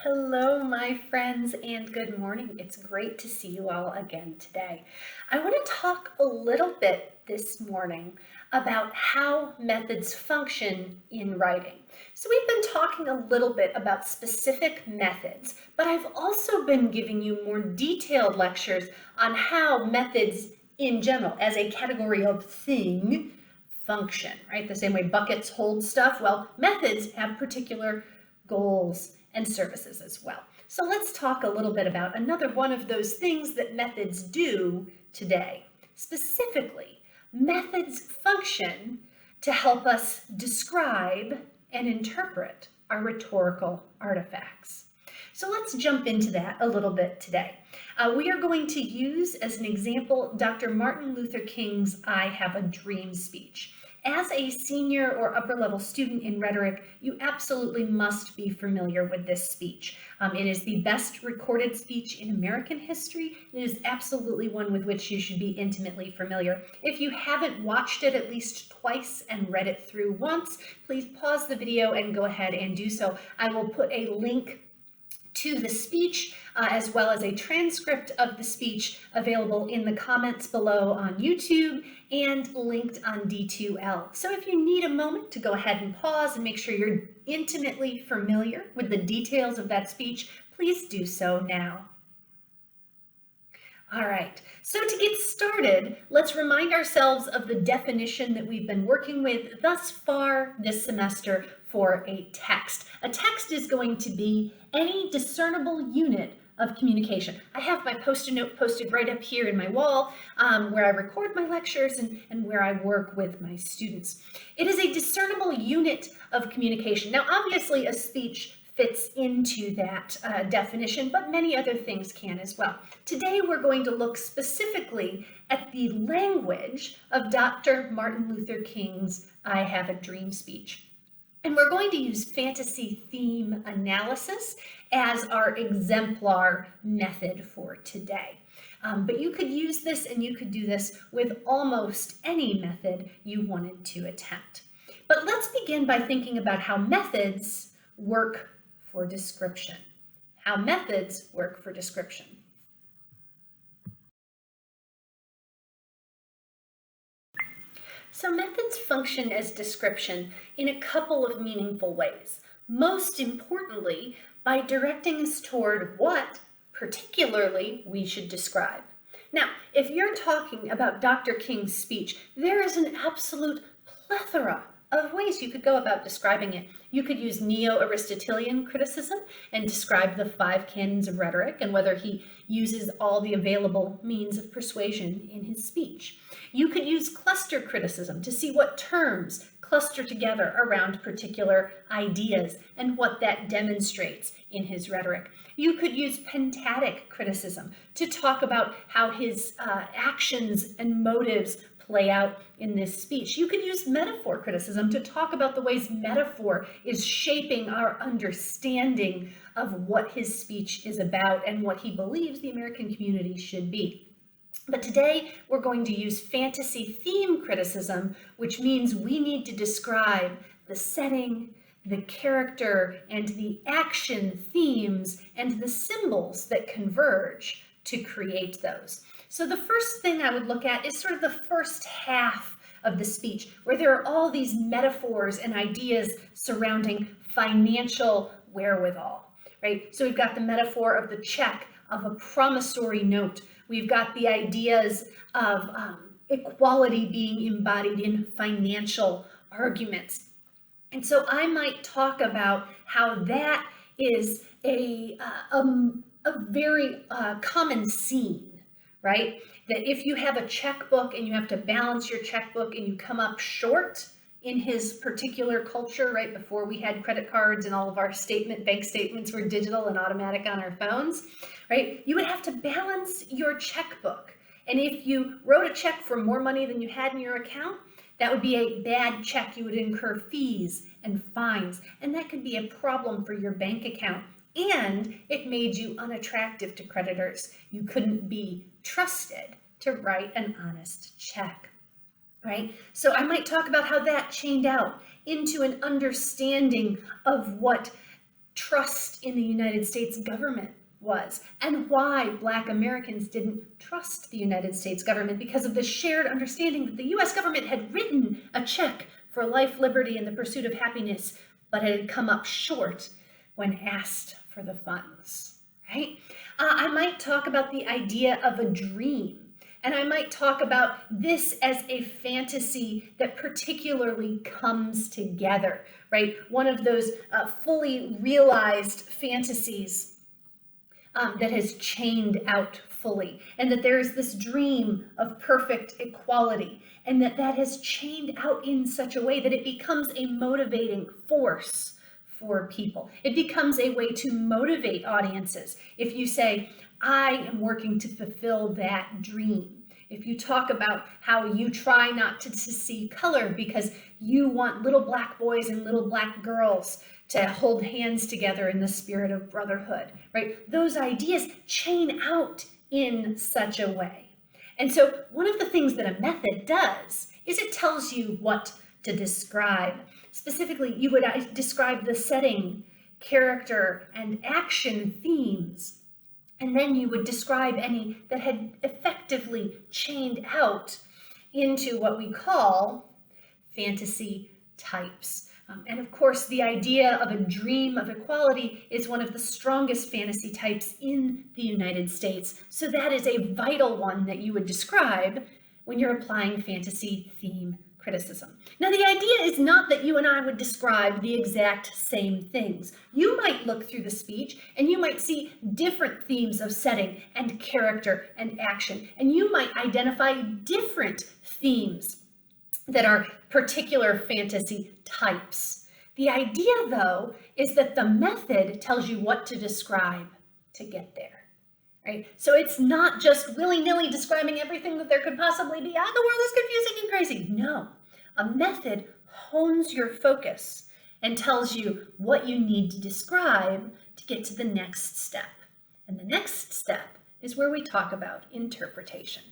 Hello, my friends, and good morning. It's great to see you all again today. I want to talk a little bit this morning about how methods function in writing. So we've been talking a little bit about specific methods, but I've also been giving you more detailed lectures on how methods in general, as a category of thing, function, right? The same way buckets hold stuff. Well, methods have particular goals and services as well. So let's talk a little bit about another one of those things that methods do today. Specifically, methods function to help us describe and interpret our rhetorical artifacts. So let's jump into that a little bit today. We are going to use as an example Dr. Martin Luther King's I Have a Dream speech. As a senior or upper level student in rhetoric, you absolutely must be familiar with this speech. It is the best recorded speech in American history. It is absolutely one with which you should be intimately familiar. If you haven't watched it at least twice and read it through once, please pause the video and go ahead and do so. I will put a link to the speech, as well as a transcript of the speech available in the comments below on YouTube and linked on D2L. So if you need a moment to go ahead and pause and make sure you're intimately familiar with the details of that speech, please do so now. All right, so to get started, let's remind ourselves of the definition that we've been working with thus far this semester for a text. A text is going to be any discernible unit of communication. I have my post-it note posted right up here in my wall where I record my lectures and where I work with my students. It is a discernible unit of communication. Now, obviously, a speech fits into that definition, but many other things can as well. Today, we're going to look specifically at the language of Dr. Martin Luther King's I Have a Dream speech. And we're going to use fantasy theme analysis as our exemplar method for today. But you could use this and you could do this with almost any method you wanted to attempt. But let's begin by thinking about how methods work for description. How methods work for description. So methods function as description in a couple of meaningful ways. Most importantly, by directing us toward what, particularly, we should describe. Now, if you're talking about Dr. King's speech, there is an absolute plethora of ways you could go about describing it. You could use neo-Aristotelian criticism and describe the 5 canons of rhetoric and whether he uses all the available means of persuasion in his speech. You could use cluster criticism to see what terms cluster together around particular ideas and what that demonstrates in his rhetoric. You could use pentatic criticism to talk about how his actions and motives play out in this speech. You could use metaphor criticism to talk about the ways metaphor is shaping our understanding of what his speech is about and what he believes the American community should be. But today we're going to use fantasy theme criticism, which means we need to describe the setting, the character, and the action themes and the symbols that converge to create those. So the first thing I would look at is sort of the first half of the speech, where there are all these metaphors and ideas surrounding financial wherewithal, right? So we've got the metaphor of the check, of a promissory note. We've got the ideas of equality being embodied in financial arguments. And so I might talk about how that is a very common scene, right? That if you have a checkbook and you have to balance your checkbook and you come up short in his particular culture, right, before we had credit cards and all of our bank statements were digital and automatic on our phones, right, you would have to balance your checkbook. And if you wrote a check for more money than you had in your account, that would be a bad check. You would incur fees and fines, and that could be a problem for your bank account. And it made you unattractive to creditors. You couldn't be trusted to write an honest check, right? So I might talk about how that chained out into an understanding of what trust in the United States government was, and why Black Americans didn't trust the United States government, because of the shared understanding that the US government had written a check for life, liberty, and the pursuit of happiness, but had come up short when asked for the funds, right? I might talk about the idea of a dream. And I might talk about this as a fantasy that particularly comes together, right? One of those fully realized fantasies that has chained out fully, and that there is this dream of perfect equality, and that has chained out in such a way that it becomes a motivating force for people. It becomes a way to motivate audiences. If you say, I am working to fulfill that dream. If you talk about how you try not to see color because you want little Black boys and little Black girls to hold hands together in the spirit of brotherhood, right? Those ideas chain out in such a way. And so one of the things that a method does is it tells you what to describe. Specifically, you would describe the setting, character, and action themes. And then you would describe any that had effectively chained out into what we call fantasy types. And of course, the idea of a dream of equality is one of the strongest fantasy types in the United States. So that is a vital one that you would describe when you're applying fantasy theme criticism. Now, the idea is not that you and I would describe the exact same things. You might look through the speech and you might see different themes of setting and character and action, and you might identify different themes that are particular fantasy types. The idea, though, is that the method tells you what to describe to get there, right? So it's not just willy-nilly describing everything that there could possibly be. The world is confusing and crazy. No, a method hones your focus and tells you what you need to describe to get to the next step. And the next step is where we talk about interpretation.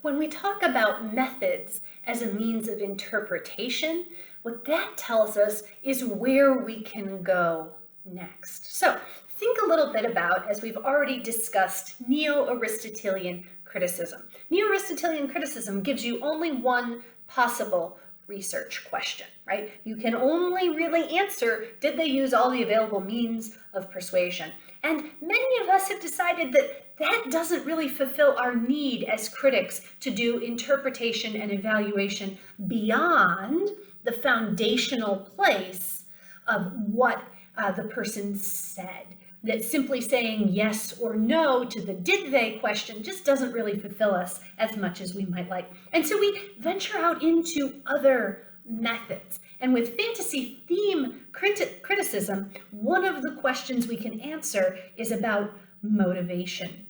When we talk about methods as a means of interpretation, what that tells us is where we can go next. So think a little bit about, as we've already discussed, Neo-Aristotelian criticism. Neo-Aristotelian criticism gives you only one possible research question, right? You can only really answer, did they use all the available means of persuasion? And many of us have decided that that doesn't really fulfill our need as critics to do interpretation and evaluation beyond the foundational place of what the person said. That simply saying yes or no to the did they question just doesn't really fulfill us as much as we might like. And so we venture out into other methods. And with fantasy theme criticism, one of the questions we can answer is about motivation.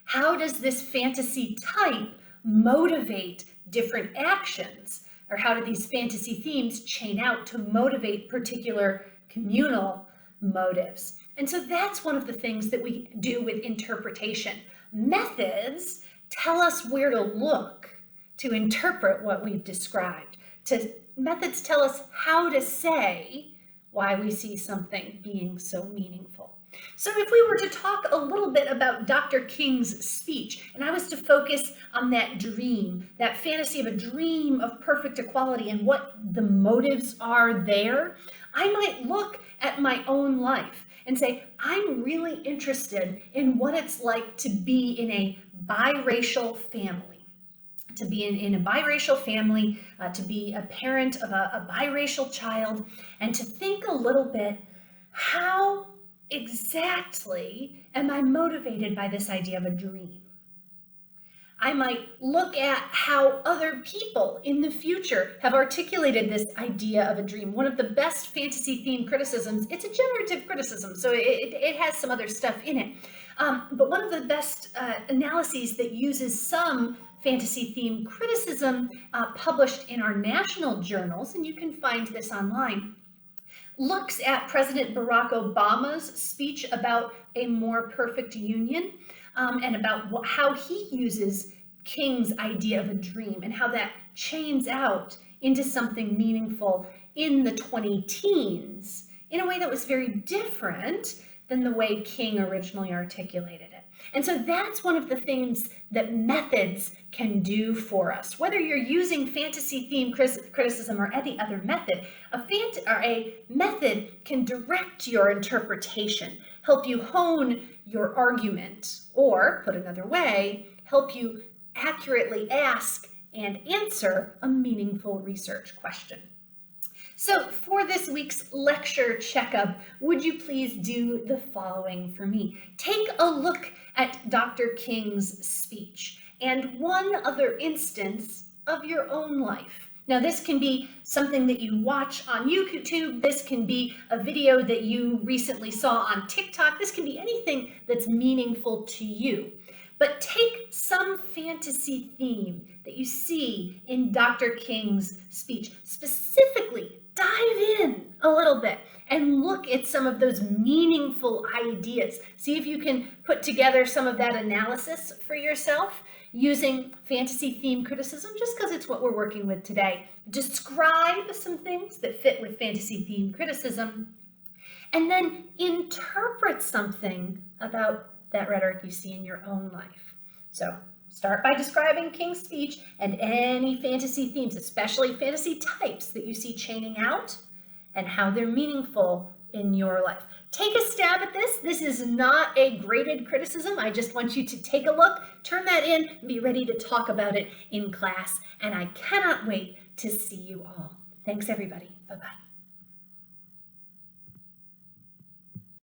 How does this fantasy type motivate different actions? Or how do these fantasy themes chain out to motivate particular communal motives? And so that's one of the things that we do with interpretation. Methods tell us where to look to interpret what we've described. Methods tell us how to say why we see something being so meaningful. So if we were to talk a little bit about Dr. King's speech, and I was to focus on that dream, that fantasy of a dream of perfect equality and what the motives are there, I might look at my own life and say, I'm really interested in what it's like to be in a biracial family. To be in a biracial family, to be a parent of a biracial child, and to think a little bit, how exactly am I motivated by this idea of a dream? I might look at how other people in the future have articulated this idea of a dream. One of the best fantasy theme criticisms, it's a generative criticism, so it has some other stuff in it. But one of the best analyses that uses some fantasy theme criticism published in our national journals, and you can find this online, looks at President Barack Obama's speech about a more perfect union and about how he uses King's idea of a dream and how that chains out into something meaningful in the 20-teens in a way that was very different than the way King originally articulated it. And so that's one of the things that methods can do for us. Whether you're using fantasy theme criticism or any other method, a method can direct your interpretation, help you hone your argument, or, put another way, help you accurately ask and answer a meaningful research question. So for this week's lecture checkup, would you please do the following for me? Take a look at Dr. King's speech and one other instance of your own life. Now, this can be something that you watch on YouTube. This can be a video that you recently saw on TikTok. This can be anything that's meaningful to you. But take some fantasy theme that you see in Dr. King's speech. Specifically, dive in a little bit and look at some of those meaningful ideas. See if you can put together some of that analysis for yourself using fantasy theme criticism, just because it's what we're working with today. Describe some things that fit with fantasy theme criticism, and then interpret something about that rhetoric you see in your own life. So start by describing King's speech and any fantasy themes, especially fantasy types that you see chaining out and how they're meaningful in your life. Take a stab at this. This is not a graded criticism. I just want you to take a look, turn that in, and be ready to talk about it in class. And I cannot wait to see you all. Thanks, everybody. Bye-bye.